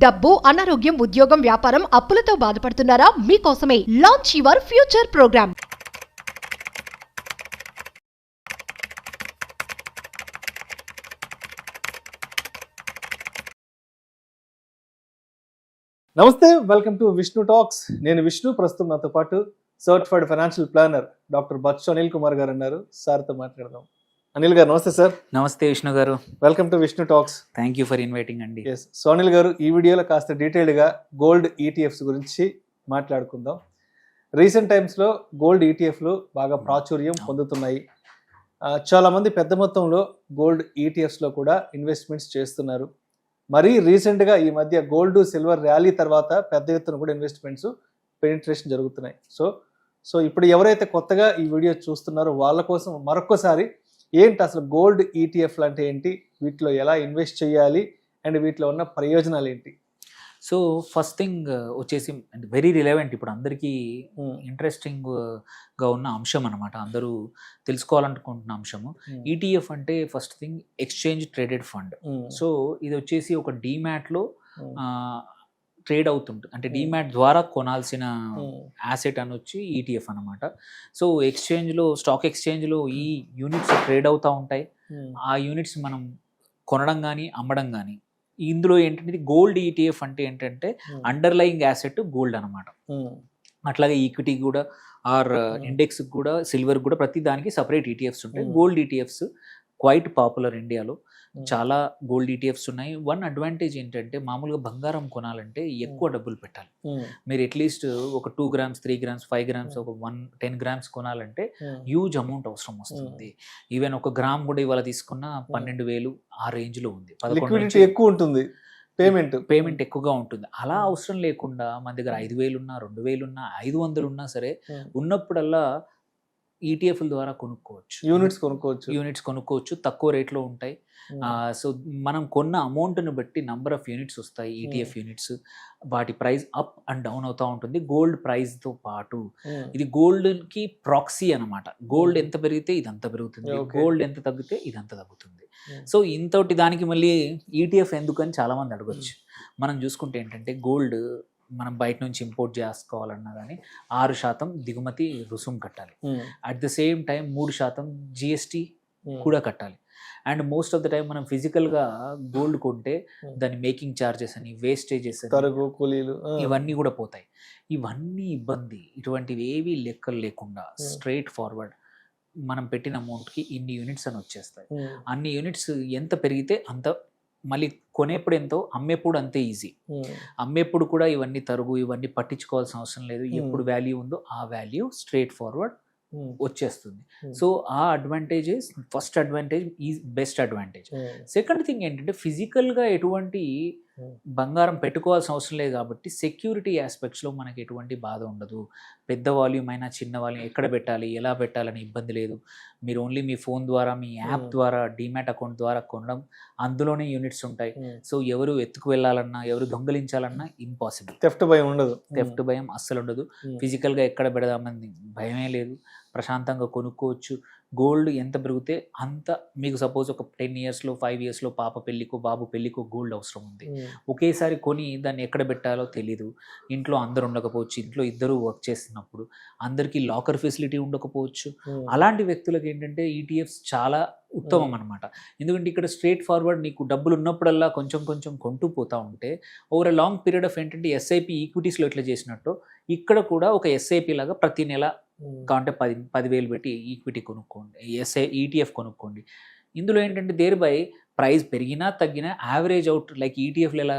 డబ్బు, అనారోగ్యం, ఉద్యోగం, వ్యాపారం, అప్పులతో బాధపడుతున్నారా? మీకోసమే లాంచ్ యువర్ ఫ్యూచర్ ప్రోగ్రామ్. నమస్తే, వెల్కమ్ టు విష్ణు టాక్స్. నేను విష్ణు. ప్రస్తుతం నాతో పాటు certified financial planner doctor Bacchu Anil Kumar గారు ఉన్నారు. సార్తో మాట్లాడదాం. అనిల్ గారు నమస్తే సార్. నమస్తే విష్ణు గారు. Welcome to Vishnu talks. Thank you for inviting అండి. ఎస్. సో అనిల్ గారు, ఈ వీడియోలో కాస్త డీటెయిల్డ్గా గోల్డ్ ఈటీఎఫ్స్ గురించి మాట్లాడుకుందాం. రీసెంట్ టైమ్స్లో గోల్డ్ ఈటీఎఫ్లు బాగా ప్రాచుర్యం పొందుతున్నాయి. చాలామంది పెద్ద మొత్తంలో గోల్డ్ ఈటీఎఫ్స్లో కూడా ఇన్వెస్ట్మెంట్స్ చేస్తున్నారు. మరీ రీసెంట్గా ఈ మధ్య గోల్డ్ సిల్వర్ ర్యాలీ తర్వాత పెద్ద ఎత్తున కూడా ఇన్వెస్ట్మెంట్స్ పెనిట్రేషన్ జరుగుతున్నాయి. సో ఇప్పుడు ఎవరైతే కొత్తగా ఈ వీడియో చూస్తున్నారో వాళ్ళ కోసం మరొకసారి ఏంటి అసలు గోల్డ్ ఈటీఎఫ్లు అంటే ఏంటి, వీటిలో ఎలా ఇన్వెస్ట్ చేయాలి అండ్ వీటిలో ఉన్న ప్రయోజనాలు ఏంటి? సో ఫస్ట్ థింగ్ వచ్చేసి వెరీ రిలవెంట్, ఇప్పుడు అందరికీ ఇంట్రెస్టింగ్గా ఉన్న అంశం అనమాట, అందరూ తెలుసుకోవాలనుకుంటున్న అంశము. ఈటీఎఫ్ అంటే first thing exchange traded fund. So ఇది వచ్చేసి ఒక డీమ్యాట్లో ట్రేడ్ అవుతుంటుంది, అంటే డీమ్యాట్ ద్వారా కొనాల్సిన యాసెట్ అని వచ్చి ఈటీఎఫ్ అనమాట. సో ఎక్స్చేంజ్లో, స్టాక్ ఎక్స్చేంజ్లో ఈ యూనిట్స్ ట్రేడ్ అవుతూ ఉంటాయి. ఆ యూనిట్స్ మనం కొనడం కానీ అమ్మడం కానీ. ఇందులో ఏంటంటే గోల్డ్ ఈటీఎఫ్ అంటే ఏంటంటే అండర్లయింగ్ యాసెట్ గోల్డ్ అనమాట. అట్లాగే ఈక్విటీ కూడా ఆర్ ఇండెక్స్ కూడా సిల్వర్ కూడా ప్రతి దానికి సపరేట్ ఈటీఎఫ్స్ ఉంటాయి. గోల్డ్ ఈటీఎఫ్స్ క్వైట్ పాపులర్ ఇండియాలో. చాలా గోల్డ్ ఈటీఎఫ్స్ ఉన్నాయి. వన్ అడ్వాంటేజ్ ఏంటంటే మామూలుగా బంగారం కొనాలంటే ఎక్కువ డబ్బులు పెట్టాలి. మీరు అట్లీస్ట్ ఒక 2 grams 3 grams 5 grams ఒక 10 grams కొనాలంటే హ్యూజ్ అమౌంట్ అవసరం వస్తుంది. ఈవెన్ ఒక గ్రామ్ కూడా ఇవాళ తీసుకున్న 12,000 ఆ రేంజ్లో ఉంది. ఎక్కువ ఉంటుంది, పేమెంట్ ఎక్కువగా ఉంటుంది. అలా అవసరం లేకుండా మన దగ్గర 5,000 ఉన్నా 2,000 ఉన్నా 500 ఉన్నా సరే ఉన్నప్పుడల్లా ఈటీఎఫ్ల ద్వారా యూనిట్స్ కొనుక్కోవచ్చు. తక్కువ రేట్లో ఉంటాయి. సో మనం కొన్న అమౌంట్ని బట్టి నంబర్ ఆఫ్ యూనిట్స్ వస్తాయి. ఈటీఎఫ్ యూనిట్స్, వాటి ప్రైస్ అప్ అండ్ డౌన్ అవుతూ ఉంటుంది గోల్డ్ ప్రైస్తో పాటు. ఇది గోల్డ్కి ప్రాక్సీ అనమాట. గోల్డ్ ఎంత పెరిగితే ఇదంత పెరుగుతుంది, గోల్డ్ ఎంత తగ్గితే ఇదంత తగ్గుతుంది. సో ఇంతటి దానికి మళ్ళీ ఈటీఎఫ్ ఎందుకని చాలామంది అడగచ్చు. మనం చూసుకుంటే ఏంటంటే గోల్డ్ మనం బయట నుంచి ఇంపోర్ట్ చేసుకోవాలన్నా కానీ 6% దిగుమతి రుసుం కట్టాలి. At the same time 3% GST కూడా కట్టాలి. And most of the time మనం ఫిజికల్గా గోల్డ్ కొంటే దాని మేకింగ్ ఛార్జెస్ అని, వేస్టేజెస్ అని, ఇవన్నీ కూడా పోతాయి. ఇవన్నీ ఇబ్బంది. ఇటువంటివి ఏవి లెక్కలు లేకుండా స్ట్రైట్ ఫార్వర్డ్ మనం పెట్టిన అమౌంట్కి ఇన్ని యూనిట్స్ అని వచ్చేస్తాయి. అన్ని యూనిట్స్ ఎంత పెరిగితే అంత, మళ్ళీ కొనేప్పుడు ఎంతో, అమ్మేప్పుడు అంతే ఈజీ. అమ్మేప్పుడు కూడా ఇవన్నీ తరుగు, ఇవన్నీ పట్టించుకోవాల్సిన అవసరం లేదు. ఎప్పుడు వాల్యూ ఉందో ఆ వాల్యూ స్ట్రైట్ ఫార్వర్డ్ వచ్చేస్తుంది. సో ఆ advantages, first advantage is best advantage. Second thing ఏంటంటే ఫిజికల్గా ఎటువంటి బంగారం పెట్టుకోవాల్సిన అవసరం లేదు కాబట్టి సెక్యూరిటీ ఆస్పెక్ట్స్లో మనకి ఎటువంటి బాధ ఉండదు. పెద్ద వాల్యూమ్ అయినా చిన్న వాల్యూమ్ ఎక్కడ పెట్టాలి, ఎలా పెట్టాలని ఇబ్బంది లేదు. మీరు ఓన్లీ మీ ఫోన్ ద్వారా, మీ యాప్ ద్వారా, డీమ్యాట్ అకౌంట్ ద్వారా కొనడం, అందులోనే యూనిట్స్ ఉంటాయి. సో ఎవరు ఎత్తుకు వెళ్ళాలన్నా, ఎవరు దొంగలించాలన్నా ఇంపాసిబుల్. థెఫ్ట్ భయం ఉండదు. థెఫ్ట్ భయం అస్సలు ఉండదు. ఫిజికల్గా ఎక్కడ పెడదామని భయమే లేదు. ప్రశాంతంగా కొనుక్కోవచ్చు. గోల్డ్ ఎంత పెరిగితే అంత, మీకు సపోజ్ ఒక 10 yearsలో 5 yearsలో పాప పెళ్ళికో బాబు పెళ్ళికో గోల్డ్ అవసరం ఉంది. ఒకేసారి కొని దాన్ని ఎక్కడ పెట్టాలో తెలీదు. ఇంట్లో అందరు ఉండకపోవచ్చు, ఇంట్లో ఇద్దరు వర్క్ చేస్తున్నప్పుడు అందరికీ లాకర్ ఫెసిలిటీ ఉండకపోవచ్చు. అలాంటి వ్యక్తులకు ఏంటంటే ఈటీఎఫ్స్ చాలా ఉత్తమం అనమాట. ఎందుకంటే ఇక్కడ స్ట్రేట్ ఫార్వర్డ్ నీకు డబ్బులు ఉన్నప్పుడల్లా కొంచెం కొంచెం కొంటూ పోతూ ఉంటే over a long period of ఏంటంటే ఎస్ఐపి ఈక్విటీస్లో ఎట్లా చేసినట్టు ఇక్కడ కూడా ఒక ఎస్ఐపి లాగా ప్రతి నెల కాంటే 10,000 పెట్టి ఈక్విటీ కొనుక్కోండి, ఈటీఎఫ్ కొనుక్కోండి. ఇందులో ఏంటంటే దేర్ బై ప్రైస్ పెరిగినా తగ్గినా యావరేజ్ అవుట్, లైక్ ఈటీఎఫ్లు ఎలా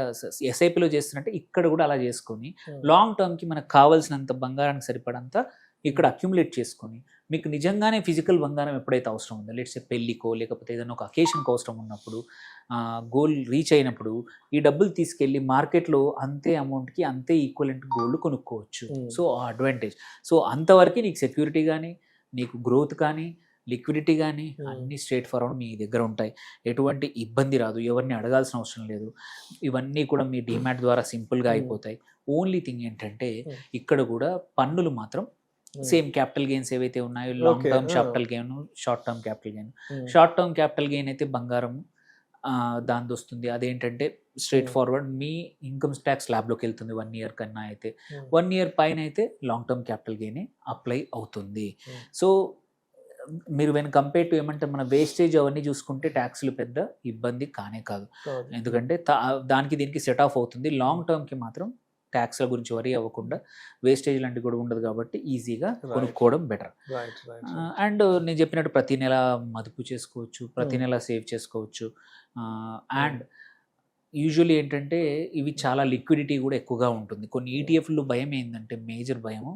ఎస్ఐపిలో చేస్తున్నట్టే ఇక్కడ కూడా అలా చేసుకొని లాంగ్ టర్మ్కి మనకు కావాల్సినంత బంగారానికి సరిపడంత ఇక్కడ అక్యుములేట్ చేసుకొని, మీకు నిజంగానే ఫిజికల్ బంగారం ఎప్పుడైతే అవసరం ఉందో, లెట్స్ సే పెళ్ళికో లేకపోతే ఏదైనా ఒక అకేషన్కి అవసరం ఉన్నప్పుడు, గోల్డ్ రీచ్ అయినప్పుడు ఈ డబ్బులు తీసుకెళ్ళి మార్కెట్లో అంతే అమౌంట్కి అంతే ఈక్వలెంట్ గోల్డ్ కొనుక్కోవచ్చు. సో ఆ అడ్వాంటేజ్. సో అంతవరకు నీకు సెక్యూరిటీ కానీ, నీకు గ్రోత్ కానీ, లిక్విడిటీ కానీ అన్నీ స్ట్రేట్ ఫార్వర్డ్ మీ దగ్గర ఉంటాయి. ఎటువంటి ఇబ్బంది రాదు, ఎవరిని అడగాల్సిన అవసరం లేదు. ఇవన్నీ కూడా మీ డీమ్యాట్ ద్వారా సింపుల్గా అయిపోతాయి. ఓన్లీ థింగ్ ఏంటంటే ఇక్కడ కూడా పన్నులు మాత్రం సేమ్ క్యాపిటల్ గెయిన్స్ ఏవైతే ఉన్నాయో, long term capital gain, short term capital gain. Short term capital gain అయితే బంగారం దానిది వస్తుంది. అదేంటంటే స్ట్రెయిట్ ఫార్వర్డ్ మీ ఇన్కమ్ ట్యాక్స్ స్లాబ్లోకి వెళ్తుంది 1 ఇయర్ కన్నా అయితే. 1 ఇయర్ పైన అయితే long term capital gain apply అవుతుంది. సో మీరు వెన్ కంపేర్ టు ఏమంటే మన వేస్టేజ్ అవన్నీ చూసుకుంటే ట్యాక్స్లు పెద్ద ఇబ్బంది కానే కాదు, ఎందుకంటే దానికి దీనికి సెట్ ఆఫ్ అవుతుంది. లాంగ్ టర్మ్కి మాత్రం ట్యాక్స్ల గురించి వరీ అవ్వకుండా వేస్టేజ్ లాంటివి కూడా ఉండదు కాబట్టి ఈజీగా కొనుక్కోవడం బెటర్. అండ్ నేను చెప్పినట్టు ప్రతి నెల మదుపు చేసుకోవచ్చు, ప్రతి నెల సేవ్ చేసుకోవచ్చు. అండ్ యూజువల్లీ ఏంటంటే ఇవి చాలా లిక్విడిటీ కూడా ఎక్కువగా ఉంటుంది. కొన్ని ఈటీఎఫ్లు భయం ఏంటంటే మేజర్ భయము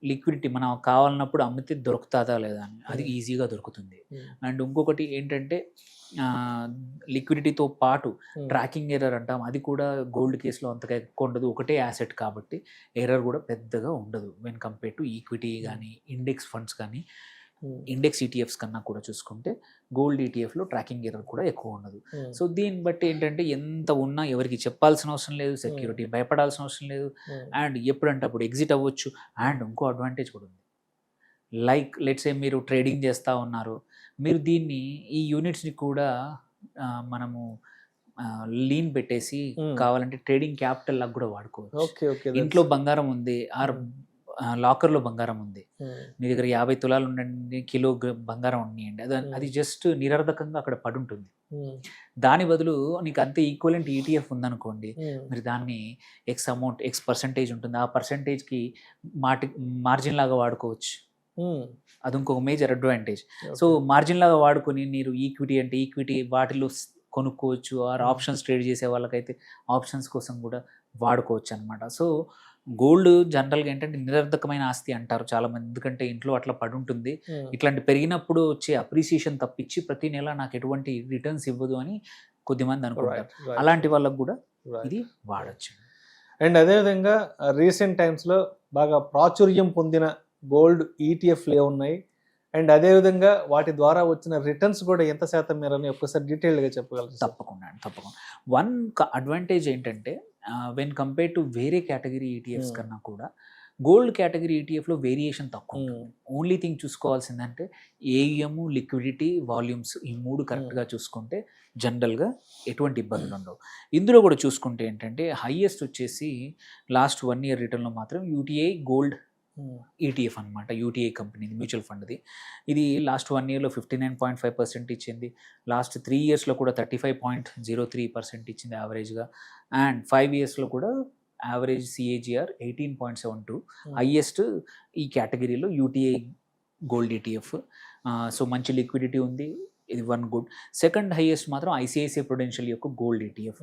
లిక్విడిటీ, మనం కావాలన్నప్పుడు అమ్మితే దొరుకుతుందా లేదా అని. అది ఈజీగా దొరుకుతుంది. అండ్ ఇంకొకటి ఏంటంటే లిక్విడిటీతో పాటు ట్రాకింగ్ ఎర్రర్ అంటాం, అది కూడా గోల్డ్ కేసులో అంతగా ఎక్కువ ఉండదు. ఒకటే యాసెట్ కాబట్టి ఎర్రర్ కూడా పెద్దగా ఉండదు వెన్ కంపేర్ టు ఈక్విటీ కానీ ఇండెక్స్ ఫండ్స్ కానీ ఇండెక్స్ ఈటీఎఫ్స్ కన్నా కూడా చూసుకుంటే గోల్డ్ ఈటీఎఫ్లో ట్రాకింగ్ ఎర్రర్ కూడా ఎక్కువ ఉండదు. సో దీన్ని బట్టి ఏంటంటే ఎంత ఉన్నా ఎవరికి చెప్పాల్సిన అవసరం లేదు, సెక్యూరిటీ భయపడాల్సిన అవసరం లేదు, అండ్ ఎప్పుడంటే అప్పుడు ఎగ్జిట్ అవ్వచ్చు. అండ్ ఇంకో అడ్వాంటేజ్ కూడా ఉంది, లైక్ లెట్స్ ఏ మీరు ట్రేడింగ్ చేస్తూ ఉన్నారు, మీరు దీన్ని ఈ యూనిట్స్ని కూడా మనము లీన్ పెట్టేసి కావాలంటే ట్రేడింగ్ క్యాపిటల్ లాగా కూడా వాడుకోవచ్చు. ఇంట్లో బంగారం ఉంది ఆర్ లాకర్లో బంగారం ఉంది, మీ దగ్గర 50 తులాలు ఉండండి, కిలో బంగారం ఉన్నాయండి, అది జస్ట్ నిరర్ధకంగా అక్కడ పడి ఉంటుంది. దాని బదులు నీకు అంతే ఈక్వలెంట్ ఈటీఎఫ్ ఉందనుకోండి, మీరు దాన్ని ఎక్స్ పర్సంటేజ్ ఉంటుంది, ఆ పర్సంటేజ్కి మార్జిన్ లాగా వాడుకోవచ్చు. అది ఇంకొక మేజర్ అడ్వాంటేజ్. సో మార్జిన్ లాగా వాడుకొని మీరు ఈక్విటీ అంటే ఈక్విటీ వాటిలో కొనుక్కోవచ్చు, ఆర్ ఆప్షన్స్ ట్రేడ్ చేసే వాళ్ళకైతే ఆప్షన్స్ కోసం కూడా వాడుకోవచ్చు అనమాట. సో గోల్డ్ జనరల్గా ఏంటంటే నిరర్ధకమైన ఆస్తి అంటారు చాలామంది, ఎందుకంటే ఇంట్లో అట్లా పడి ఉంటుంది. ఇట్లాంటి పెరిగినప్పుడు వచ్చే అప్రిసియేషన్ తప్పించి ప్రతి నెల నాకు ఎటువంటి రిటర్న్స్ ఇవ్వదు అని కొద్దిమంది అనుకుంటారు. అలాంటి వాళ్ళకు కూడా ఇది వాడచ్చు. అండ్ అదేవిధంగా రీసెంట్ టైమ్స్లో బాగా ప్రాచుర్యం పొందిన గోల్డ్ ఈటీఎఫ్లు ఏమున్నాయి, అండ్ అదేవిధంగా వాటి ద్వారా వచ్చిన రిటర్న్స్ కూడా ఎంత శాతం మేరని ఒక్కసారి డీటెయిల్గా చెప్పగలరు? తప్పకుండా. వన్ అడ్వాంటేజ్ ఏంటంటే వెన్ కంపేర్ టు వేరే కేటగిరీ ఈటీఎఫ్స్ కన్నా కూడా గోల్డ్ కేటగిరీ ఈటీఎఫ్లో వేరియేషన్ తక్కువ ఉంటుంది. ఓన్లీ థింగ్ చూసుకోవాల్సిందంటే ఏయుఎం, లిక్విడిటీ, వాల్యూమ్స్, ఈ 3 కరెక్ట్గా చూసుకుంటే జనరల్గా ఎటువంటి ఇబ్బందులు ఉండవు. ఇందులో కూడా చూసుకుంటే ఏంటంటే హైయెస్ట్ వచ్చేసి లాస్ట్ 1 ఇయర్ రిటర్న్లో మాత్రం యూటీఐ గోల్డ్ ఈటీఎఫ్ అనమాట, యూటీఐ కంపెనీది మ్యూచువల్ ఫండ్ది. ఇది లాస్ట్ 1 ఇయర్లో 59.5% ఇచ్చింది. లాస్ట్ 3 ఇయర్స్లో కూడా 35.03% ఇచ్చింది యావరేజ్గా. అండ్ 5 ఇయర్స్లో కూడా యావరేజ్ సిఏజిఆర్ 18.72, హైయెస్ట్ ఈ కేటగిరీలో యూటీఐ గోల్డ్ ఈటీఎఫ్. సో మంచి లిక్విడిటీ ఉంది, ఇది వన్ గుడ్. సెకండ్ హైయెస్ట్ మాత్రం ఐసిఐసిఐ ప్రుడెన్షియల్ యొక్క గోల్డ్ ఈటీఎఫ్,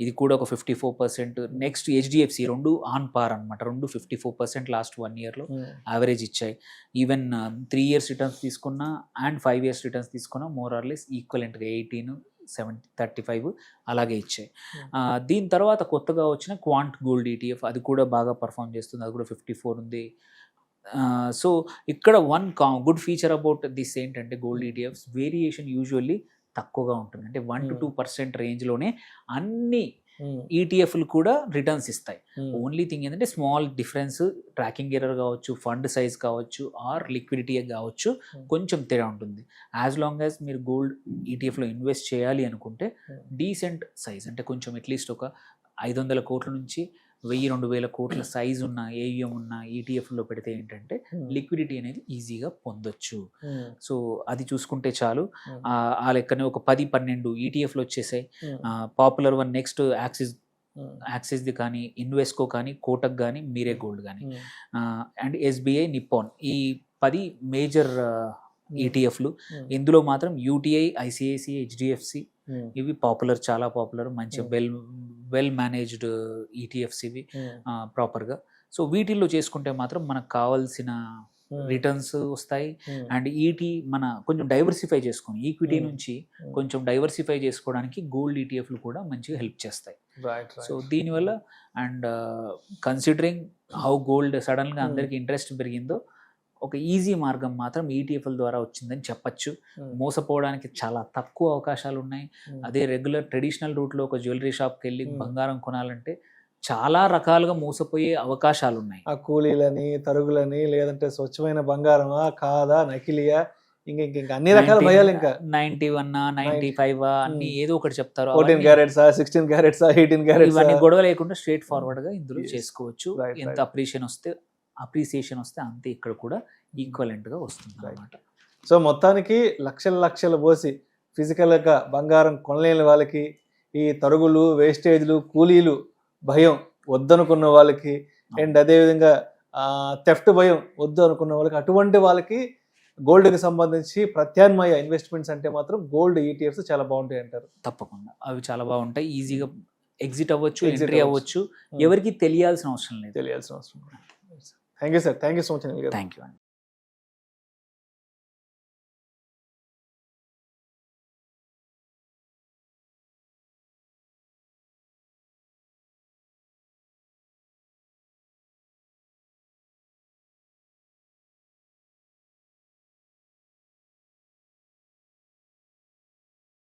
ఇది కూడా ఒక 54%. నెక్స్ట్ హెచ్డిఎఫ్సి, 2 ఆన్ పార్ అనమాట, 2 54% లాస్ట్ 1 ఇయర్లో యావరేజ్ ఇచ్చాయి. ఈవెన్ 3 ఇయర్స్ రిటర్న్స్ తీసుకున్నా అండ్ 5 ఇయర్స్ రిటర్న్స్ తీసుకున్నా మోర్ ఆర్ లెస్ ఈక్వలెంట్గా 18, 70, 35 అలాగే ఇచ్చాయి. దీని తర్వాత కొత్తగా వచ్చిన క్వాంట్ గోల్డ్ ఈటీఎఫ్, అది కూడా బాగా పర్ఫామ్ చేస్తుంది, అది కూడా 54 ఉంది. సో ఇక్కడ one good feature about this ఏంటంటే గోల్డ్ ఈటీఎఫ్స్ వేరియేషన్ యూజువల్లీ తక్కువగా ఉంటుంది. అంటే 1 to 2% రేంజ్లోనే అన్ని ఈటీఎఫ్లు కూడా రిటర్న్స్ ఇస్తాయి. ఓన్లీ థింగ్ ఏంటంటే స్మాల్ డిఫరెన్స్, ట్రాకింగ్ ఎర్రర్ కావచ్చు, ఫండ్ సైజ్ కావచ్చు, ఆర్ లిక్విడిటీ కావచ్చు, కొంచెం తేడా ఉంటుంది. యాజ్ లాంగ్ యాజ్ మీరు గోల్డ్ ఈటీఎఫ్లో ఇన్వెస్ట్ చేయాలి అనుకుంటే డీసెంట్ సైజ్, అంటే కొంచెం అట్లీస్ట్ ఒక 500 కోట్ల నుంచి 1000-2000 కోట్ల సైజ్ ఉన్న ఏయుఎం ఉన్న ఈటీఎఫ్లో పెడితే ఏంటంటే లిక్విడిటీ అనేది ఈజీగా పొందొచ్చు. సో అది చూసుకుంటే చాలు. ఆ లెక్కనే ఒక 10-12 ఈటీఎఫ్లు వచ్చేసాయి. పాపులర్ వన్ నెక్స్ట్ యాక్సిస్ది కానీ, ఇన్వెస్కో కానీ, కోటక్ కానీ, మీరే గోల్డ్ కానీ, అండ్ ఎస్బీఐ, నిప్పాన్, ఈ 10 మేజర్ ఈటీఎఫ్లు. ఇందులో మాత్రం యూటీఐ, ఐసిఐసిఐ, హెచ్డిఎఫ్సి ఇవి పాపులర్, చాలా పాపులర్, మంచి వెల్ మేనేజ్డ్ ఈటీఎఫ్స్ ఇవి ప్రాపర్గా. సో వీటిల్లో చేసుకుంటే మాత్రం మనకు కావాల్సిన రిటర్న్స్ వస్తాయి. అండ్ మన కొంచెం డైవర్సిఫై చేసుకొని ఈక్విటీ నుంచి కొంచెం డైవర్సిఫై చేసుకోవడానికి గోల్డ్ ఈటీఎఫ్లు కూడా మంచిగా హెల్ప్ చేస్తాయి. సో దీనివల్ల అండ్ కన్సిడరింగ్ హౌ గోల్డ్ సడన్గా అందరికీ ఇంట్రెస్ట్ పెరిగిందో ఒక ఈజీ మార్గం మాత్రం ఈటీఎఫ్ల ద్వారా వచ్చిందని చెప్పచ్చు. మోసపోవడానికి చాలా తక్కువ అవకాశాలు ఉన్నాయి. అదే రెగ్యులర్ ట్రెడిషనల్ రూట్లో ఒక జ్యువెలరీ షాప్కి వెళ్ళి బంగారం కొనాలంటే చాలా రకాలుగా మోసపోయే అవకాశాలు ఉన్నాయి. ఆ కూలీలని, తరుగులని, లేదంటే స్వచ్ఛమైన బంగారమా కాదా, నకిలియా, ఇంకా అన్ని రకాల భయాలు, ఇంకా 91 95 అన్ని ఏదో ఒకటి చెప్తారు. 14 క్యారెట్సా 16 క్యారెట్సా 18 క్యారెట్సా ఇవన్నీ గొడవ లేకుండా స్ట్రేట్ ఫార్వర్డ్ గా ఇందులో Yes. చేసుకోవచ్చు. Right, ఎంత right. అప్రిసియేషన్ వస్తే అంతే ఇక్కడ కూడా ఈక్వలెంట్ గా వస్తుంది Right. అన్నమాట. సో మొత్తానికి లక్షలు పోసి ఫిజికల్గా బంగారం కొనలేని వాళ్ళకి, ఈ తరుగులు వేస్టేజ్లు కూలీలు భయం వద్దనుకున్న వాళ్ళకి, అండ్ అదేవిధంగా థెఫ్ట్ భయం వద్దు అనుకున్న వాళ్ళకి, అటువంటి వాళ్ళకి గోల్డ్కి సంబంధించి ప్రత్యామ్నాయ ఇన్వెస్ట్మెంట్స్ అంటే మాత్రం గోల్డ్ ఈటీఎఫ్స్ చాలా బాగుంటాయి అంటారు. తప్పకుండా అవి చాలా బాగుంటాయి. ఈజీగా ఎగ్జిట్ అవ్వచ్చు, Exit ఎంట్రీ అవ్వచ్చు. అవ్వచ్చు. ఎవరికి తెలియాల్సిన అవసరం లేదు. తెలియాల్సిన అవసరం. Thank you sir, thank you so much. Thank you అండి.